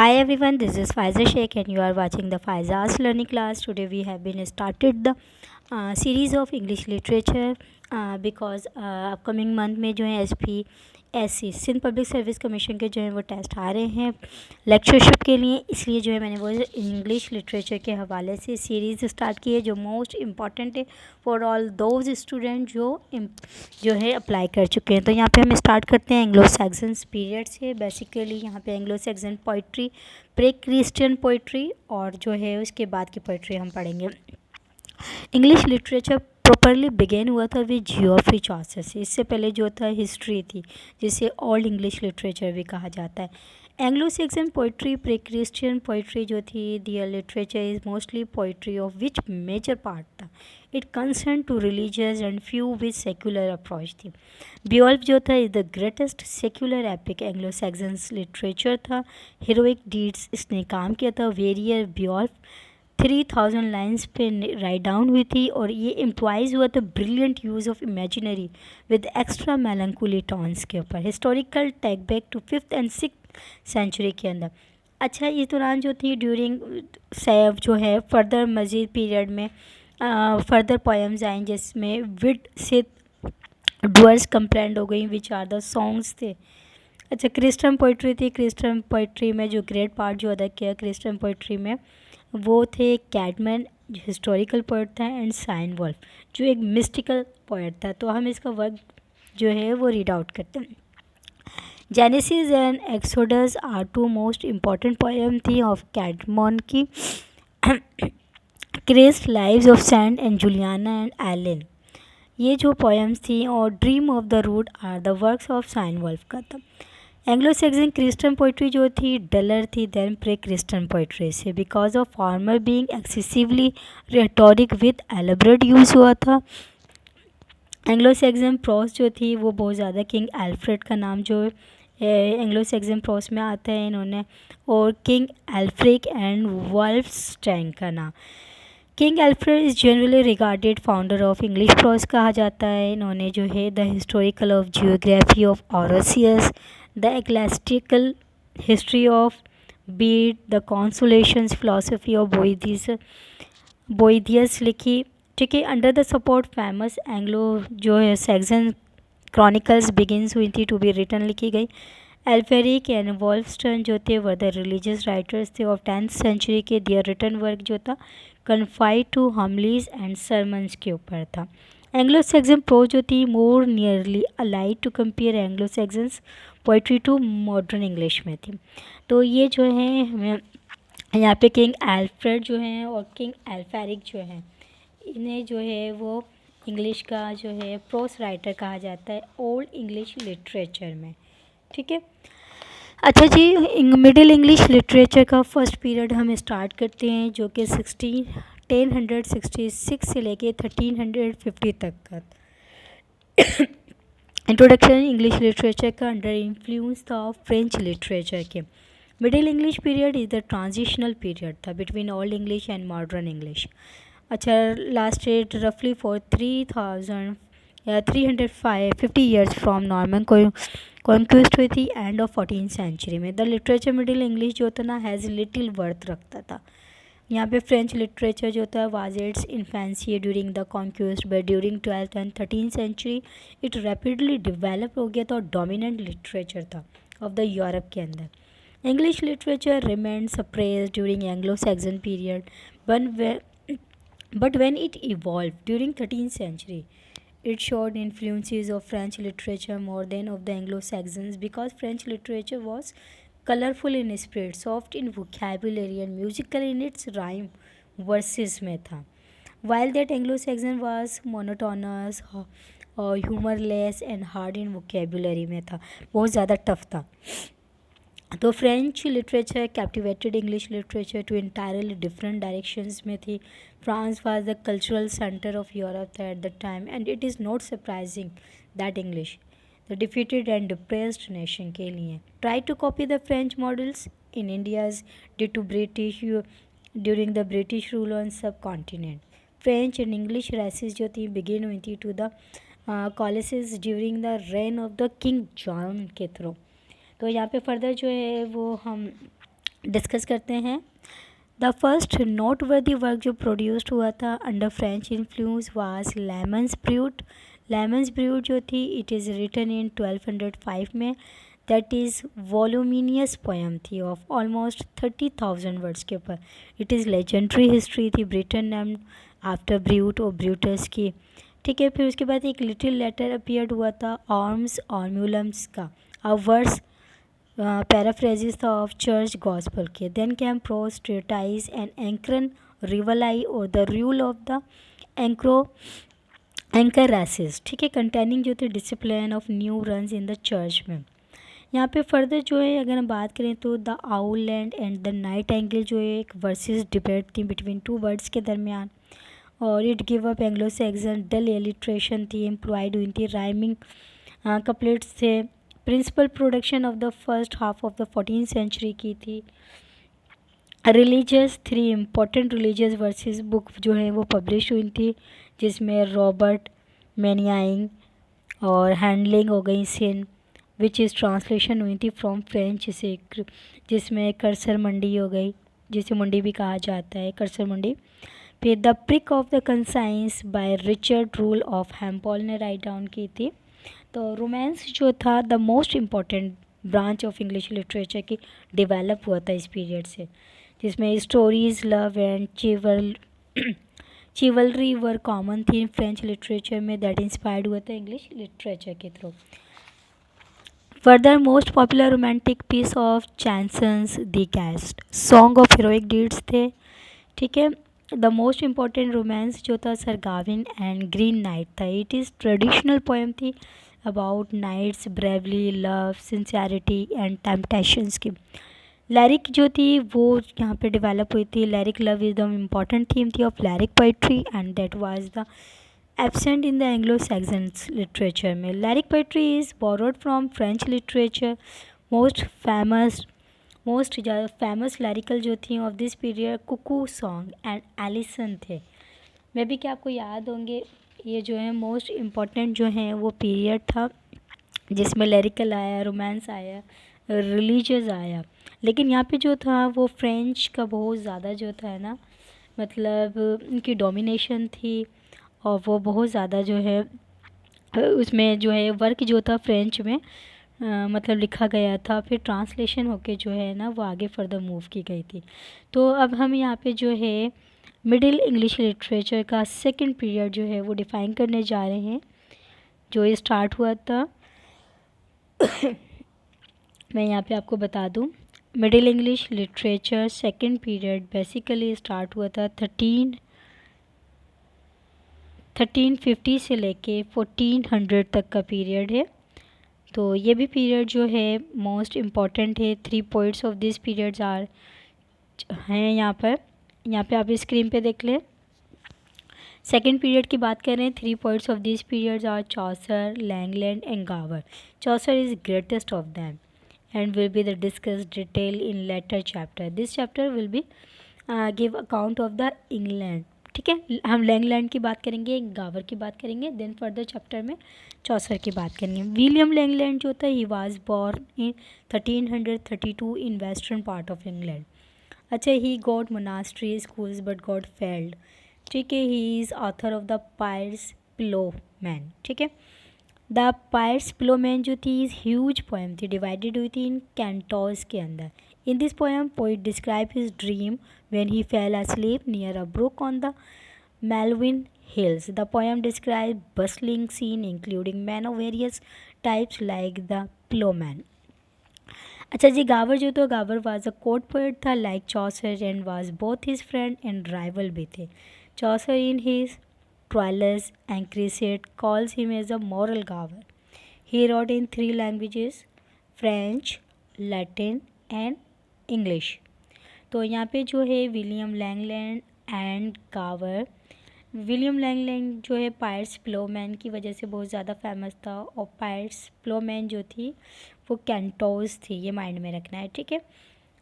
Hi everyone, this is Faiza Sheikh and you are watching the Faiza's learning class. Today we have been started the series of English literature because upcoming month में जो है SPSC Sindh public service commission के जो है वो test आ रहे हैं lectureship के लिए, इसलिए जो है मैंने वो इंग्लिश लिटरेचर के हवाले से सीरीज़ स्टार्ट की है जो मोस्ट इम्पॉर्टेंट है फॉर ऑल दोज स्टूडेंट जो है अप्लाई कर चुके हैं। तो यहाँ पे हम स्टार्ट करते हैं एंग्लो सैक्सन पीरियड से। बेसिकली यहाँ पे Anglo Saxon poetry, pre Christian poetry और जो है उसके बाद की पोइट्री हम पढ़ेंगे। इंग्लिश लिटरेचर प्रॉपरली बिगेन हुआ था विद जियोफ्री चॉसर से। इससे पहले जो था हिस्ट्री थी, जिसे ओल्ड इंग्लिश लिटरेचर भी कहा जाता है। Anglo Saxon poetry, pre Christian poetry जो थी, their literature is mostly poetry of which major part था it concern to religious and few with secular approach थी। बियोल्फ जो था is the greatest secular epic Anglo Saxon literature था। Heroic deeds इसने काम किया था। वेरियर बियोल्फ 3000 लाइन्स पे राइट डाउन हुई थी और ये इम्प्लाइज हुआ था brilliant use of imaginary with extra मेलंकोली tones के ऊपर। Historical tag back to 5th and 6th century के अंदर। अच्छा, इस दौरान जो थी ड्यूरिंग सैफ जो है फर्दर मज़ीद पीरियड में फर्दर पोएम्स आए जिसमें विड से डुअर्स कंप्लेंड हो गई विच आर द सॉन्ग्स थे। अच्छा, क्रिस्टन पोइट्री थी। क्रिस्टन पोइट्री में जो ग्रेट पार्ट जो अदा किया क्रिस्टन पोइट्री में वो थे कैडमैन जो हिस्टोरिकल पोइट था एंड साइन वॉल्फ जो एक मिस्टिकल पोइट था। तो हम इसका वर्क जो है वो रीड आउट करते हैं। Genesis and Exodus are two most important poem थी ऑफ कैडमॉन की। Christ, lives of saint and Juliana and Elene, ये जो पोएम्स थी, और dream of the rood are the works of Cynewulf का था। एंग्लो सैक्सन क्रिस्टन पोइट्री जो थी डलर थी देन प्री क्रिस्टन पोइट्री से because of former being excessively rhetoric with elaborate use हुआ था। एंग्लो सैक्सन प्रोस जो थी वो बहुत ज़्यादा किंग एल्फ्रेड का नाम जो एंग्लो सैक्सन प्रोस में आता है इन्होंने, और किंग एल्फ्रिक एंड वल्फस्टैंग का नाम। King Alfred is generally regarded founder of English prose कहा जाता है। इन्होंने जो है the historical of geography of Orosius, the ecclesiastical history of Bede, the consolations philosophy of Boethius लिखी। ठीक है, under the support famous Anglo जो है सैक्सन क्रॉनिकल्स बिगिंस हुई थी टू बी रिटन लिखी गई। एल्फेरिक एंड वॉल्फस्टन जो थे वर द रिलीजियस राइटर्स थे ऑफ 10th सेंचुरी के। दियर रिटन वर्क जो था confined to homilies and sermons के ऊपर था। एंग्लो सैक्सन प्रो जो थी more nearly allied to compare Anglo Saxons poetry to modern English में थी। तो ये जो है हमें यहाँ पे किंग एल्फ्रेड जो हैं और किंग एल्फेरिक जो हैं, इन्हें जो है वो इंग्लिश का जो है प्रोस राइटर कहा जाता है ओल्ड इंग्लिश लिटरेचर में। ठीक है, अच्छा जी, मिडिल इंग्लिश लिटरेचर का फर्स्ट पीरियड हम स्टार्ट करते हैं जो कि 1066 से लेके 1350 तक का। इंट्रोडक्शन इंग्लिश लिटरेचर का अंडर इन्फ्लुएंस था फ्रेंच लिटरेचर के। Middle English period is the transitional period था between old English and modern English. अच्छा, लास्टेड रफली फॉर 3000 या 350 ईयर्स फ्रॉम नॉर्मन कॉन्क्वेस्ट हुई थी एंड ऑफ 14th सेंचुरी में। द लिटरेचर मिडिल इंग्लिश जो था ना हैज़ लिटिल वर्थ रखता था। यहाँ पे फ्रेंच लिटरेचर जो था was its infancy during the conquest, but during 12th and 13th century it rapidly develop हो गया था और डोमिनेंट लिटरेचर था ऑफ द यूरोप के अंदर। English literature remained suppressed during Anglo Saxon period but when it evolved during 13th century it showed influences of French literature more than of the Anglo-Saxons because French literature was colorful in spirit, soft in vocabulary and musical in its rhyme verses में था, while that Anglo-Saxon was monotonous और humorless and hard in vocabulary में था, बहुत ज़्यादा tough था। तो French literature captivated English literature to entirely different directions में थी। France was the cultural centre of Europe at the time and it is not surprising that English the defeated and depressed nation के लिए try to copy the French models in India's due to British during the British rule on सब continent. French and English राइसेस जो थी begin हुई थी to the colleges during the rain of the king John के through. तो यहाँ पे further जो है वो हम डिस्कस करते हैं। द फर्स्ट नोट वर्दी वर्क जो प्रोड्यूस्ड हुआ था under French influence was lemons brute. Lemons brute जो थी इट इज़ रिटन इन 1205 में। दैट इज़ वॉल्यूमिनियस पोएम थी ऑफ ऑलमोस्ट 30,000 वर्ड्स के ऊपर। इट इज़ लेजेंडरी हिस्ट्री थी ब्रिटेन नेम्ड आफ्टर ब्रूट और ब्रूटस की। ठीक है, फिर उसके बाद एक लिटिल लेटर अपीयर्ड हुआ था आर्म्स ऑर्म्यूलम्स का, अ वर्स पैराफ्रेजिस था ऑफ चर्च गॉस्पल के। Then came prose treatise and Ancren Riwle और द रूल ऑफ द एंक्रो एंकर रैसेस। ठीक है, कंटेनिंग जो थे discipline of nuns in the church में। यहाँ पे फर्दर जो है अगर हम बात करें तो the owl and and the nightingale जो है एक वर्सेस डिबेट थी बिटवीन टू वर्ड्स के दरमियान। और it give up Anglo Saxon dull alliteration थी एम्प्लॉयड हुई थी, राइमिंग कपलेट्स थे। Principal production of the first half of the 14th century की थी। Religious 3 important religious verses book जो है वो पब्लिश हुई थी, जिसमें रॉबर्ट मैनियाइंग और हैंडलिंग हो गई सिन विच इज़ ट्रांसलेशन हुई थी फ्रॉम फ्रेंच से, जिसमें कर्सर मंडी हो गई, जिसे मुंडी भी कहा जाता है, कर्सर मंडी। फिर the prick of the conscience by Richard Rolle of Hampole ने राइट डाउन की थी। तो रोमांस जो था the most important branch of English literature की डेवलप हुआ था इस पीरियड से, जिसमें stories love and chivalry were common थी फ्रेंच लिटरेचर में, दैट इंस्पायर्ड हुआ था इंग्लिश लिटरेचर के through. Further most popular romantic piece of chansons the cast song of heroic deeds थे। ठीक है, द मोस्ट इम्पॉर्टेंट रोमांस जो था Sir Gawain and Green Knight था। इट इज़ ट्रेडिशनल पोएम थी about knights bravely love sincerity and temptations की। Lyric जो थी वो यहाँ पे डेवलप हुई थी। Lyric love is the important theme थी of lyric poetry and that was the absent in the Anglo Saxon literature में। Lyric poetry is borrowed from French literature. Most ज़्यादा फेमस लैरिकल जो थी of this period cuckoo song and Alison थे। May be क्या आपको याद होंगे, ये जो है मोस्ट इम्पॉर्टेंट जो है वो पीरियड था जिसमें लैरिकल आया, रोमांस आया, रिलीजियस आया। लेकिन यहाँ पे जो था वो फ्रेंच का बहुत ज़्यादा जो था ना, मतलब उनकी डोमिनेशन थी और वो बहुत ज़्यादा जो है उसमें जो है वर्क जो था फ्रेंच में मतलब लिखा गया था, फिर ट्रांसलेशन होके जो है ना वो आगे फर्दर मूव की गई थी। तो अब हम यहाँ पे जो है मिडिल इंग्लिश लिटरेचर का सेकंड पीरियड जो है वो डिफ़ाइन करने जा रहे हैं, जो ये स्टार्ट हुआ था मैं यहाँ पे आपको बता दूँ, middle English literature second period basically start हुआ था 1350 से लेके 1400 तक का पीरियड है। तो ये भी पीरियड जो है मोस्ट इम्पॉर्टेंट है। 3 poets of this periods are हैं यहाँ पे आप स्क्रीन पे देख लें। सेकेंड पीरियड की बात करें, 3 poets of this periods are Chaucer, Langland and Gower. Chaucer is greatest of them and will be the discussed detail in later chapter. This chapter will be give account of the England. ठीक है, हम Langland की बात करेंगे, गावर की बात करेंगे, then further chapter में चौसर की बात करेंगे। विलियम लैंगलैंड जो था he was born in 1332 in western part of England. अच्छा, he got monastery schools but got failed. ठीक है, he is author of the Piers Plowman. ठीक है, द पायर्स पिलो मैन जो थी इज़ ह्यूज पोएम थी, divided हुई थी इन कैंटोस के अंदर। In this poem poet describe his dream when he fell asleep near a brook on the Malvern Hills. The poem describes bustling scene including men of various types like the ploughman. अच्छा जी, Gower जो तो Gower was a court poet था like Chaucer and was both his friend and rival भी थे। Chaucer in his Troilus and Criseyde calls him as a moral Gower. He wrote in 3 languages, French, Latin and English. तो यहाँ पे जो है William Langland and Gower, William Langland जो है pierce Plowman की वजह से बहुत ज़्यादा फेमस था, और पायर्स प्लोमैन जो थी वो कैंटोस थी, ये माइंड में रखना है। ठीक है,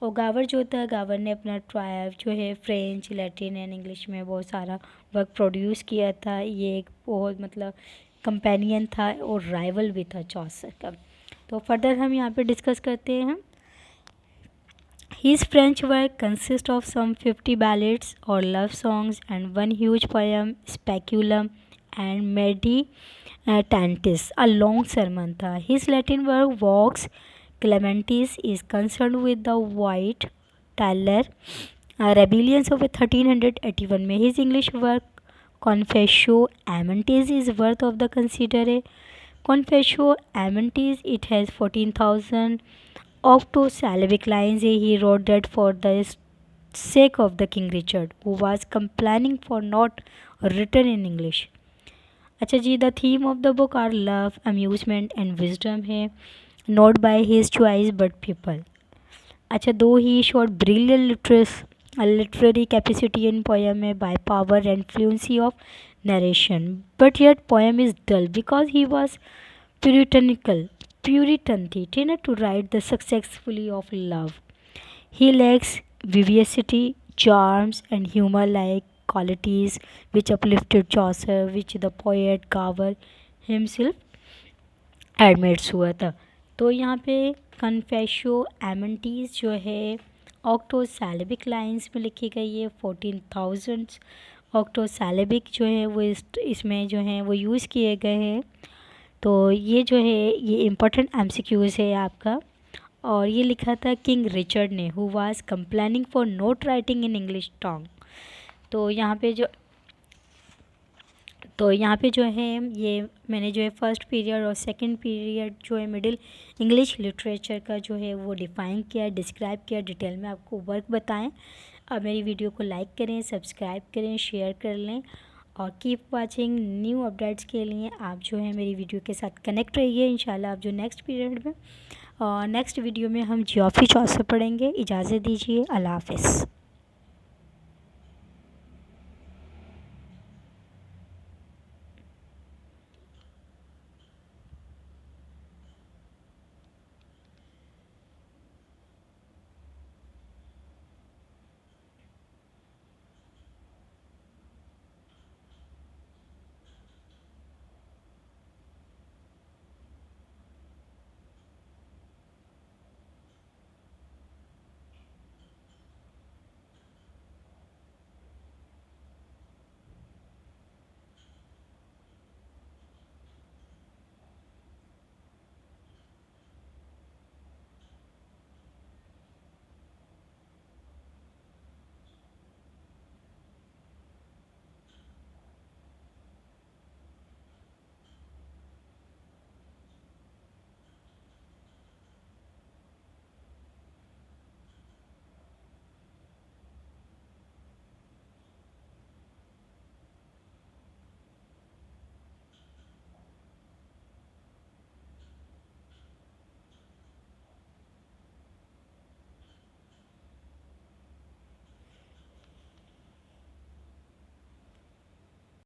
और गावर जो था, गावर ने अपना ट्रायल जो है फ्रेंच, लैटिन एंड इंग्लिश में बहुत सारा वर्क प्रोड्यूस किया था। ये एक बहुत मतलब कंपेनियन था और राइवल भी था चॉसर का। तो फर्दर हम यहाँ पे डिस्कस करते हैं। His French work consists of some 50 ballads or love songs and one huge poem, Speculum and Meditantis, a long sermon था. His Latin work, Vox Clementis, is concerned with the White Tyler rebellions of 1381 में. His English work, Confessio Amantis, is worth of the consider. Confessio Amantis, it has 14,000 octosyllabic lines. He wrote that for the sake of the King Richard, who was complaining for not written in English. अच्छा जी, the theme of the book are love, amusement and wisdom है. Not by his choice but people. अच्छा, though he showed brilliant literary capacity in poem by power and fluency of narration, but yet poem is dull because he was Puritan थी, ठीक है, to write the successfully of love. He lacks vivacity, charms, and humor-like qualities which uplifted Chaucer, which the poet Gower himself admits हुआ था. तो यहाँ पे कन्फेशो एमेंटीज जो है ऑक्टोसैलेबिक लाइंस में लिखी गई है. 14,000 ऑक्टोसैलेबिक जो है वो इसमें जो है वो यूज़ किए गए हैं. तो ये जो है ये इम्पोर्टेंट एमसीक्यूज़ है आपका. और ये लिखा था किंग रिचर्ड ने, who was complaining for not writing in English tongue. तो यहाँ पे जो है ये मैंने जो है फर्स्ट पीरियड और सेकंड पीरियड जो है मिडिल इंग्लिश लिटरेचर का जो है वो डिफ़ाइन किया, डिस्क्राइब किया, डिटेल में आपको वर्क बताएं. अब मेरी वीडियो को लाइक करें, सब्सक्राइब करें, शेयर कर लें और कीप वाचिंग. न्यू अपडेट्स के लिए आप जो है मेरी वीडियो के साथ कनेक्ट रहिए. इंशाल्लाह आप जो नेक्स्ट पीरियड में और नेक्स्ट वीडियो में हम जियोग्राफी चौसर पढ़ेंगे. इजाज़त दीजिए. अल्लाह हाफ़िज़.